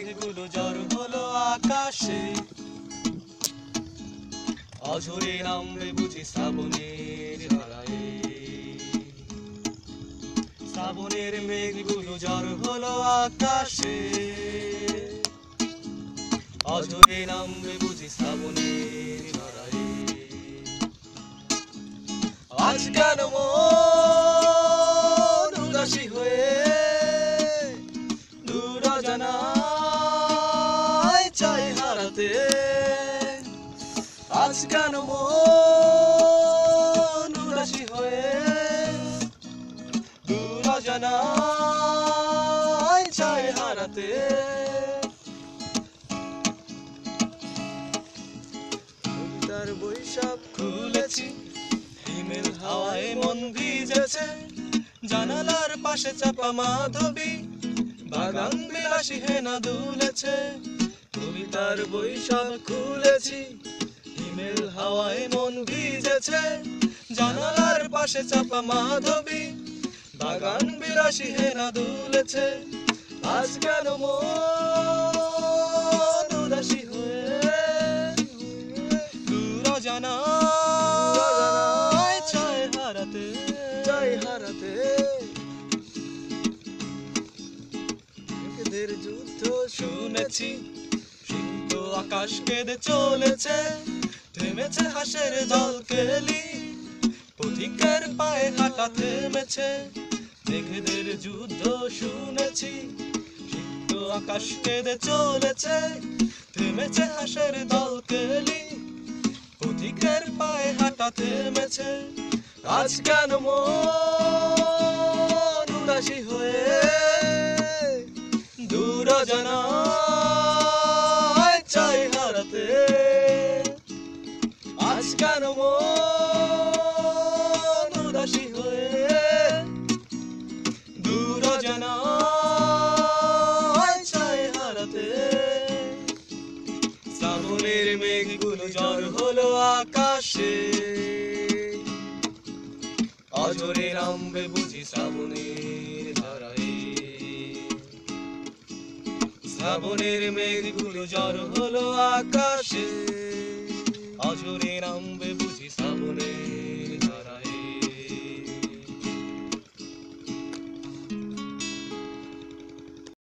মেঘগুলো ঝড় হলো আকাশে, অঝরে নামবে বুঝি শ্রাবণের ধারায়। শ্রাবণের মেঘগুলো ঝড় হলো আকাশে, অঝরে নামবে বুঝি শ্রাবণের ধারায়। আজ কেন মন উদাসী হয়ে দূর অজানায় চাই হারাতে? আজ কেন মন উদাসী হয়ে দূর অজানায় চাই হারাতে? কবিতার বৈশাখ খুলেছি, হিমেল হাওয়ায় মন ভিজেছে, জানালার পাশে চাপা মাধবী বাগান বিলাসী হেনা দুলেছে। কবিতার বৈশাখ খুলেছি, হিমেল হাওয়ায় মন ভিজেছে, জানালার পাশে চাপা মাধবী বাগান বিলাসী হেনা দুলেছে। আজ কেন মন উদাসী হয়ে দূর অজানায় চাই হারাতে? মেঘেদের যুদ্ধ শুনেছি, সিক্ত আকাশ কেঁদে চলেছে, থেমেছে হাসের দল কেলি, পথিকের পায়ে হাঁটা থেমেছে। মেঘেদের যুদ্ধ শুনেছি, সিক্ত আকাশ কেঁদে চলেছে, থেমেছে হাসের দল কেলি, পথিকের পায়ে হাঁটা থেমেছে। আজ কেন মন উদাসী হয়ে দূর অজানায় চাই হারাতে? আজ কেন মন উদাসী হয়ে দূর অজানায় চাই হারাতে? শ্রাবণের মেঘগুলো ঝড় হলো আকাশে, অঝরে নামবে বুঝি শ্রাবণের ধারায়। শ্রাবণের মেঘগুলো ঝড় হলো আকাশে,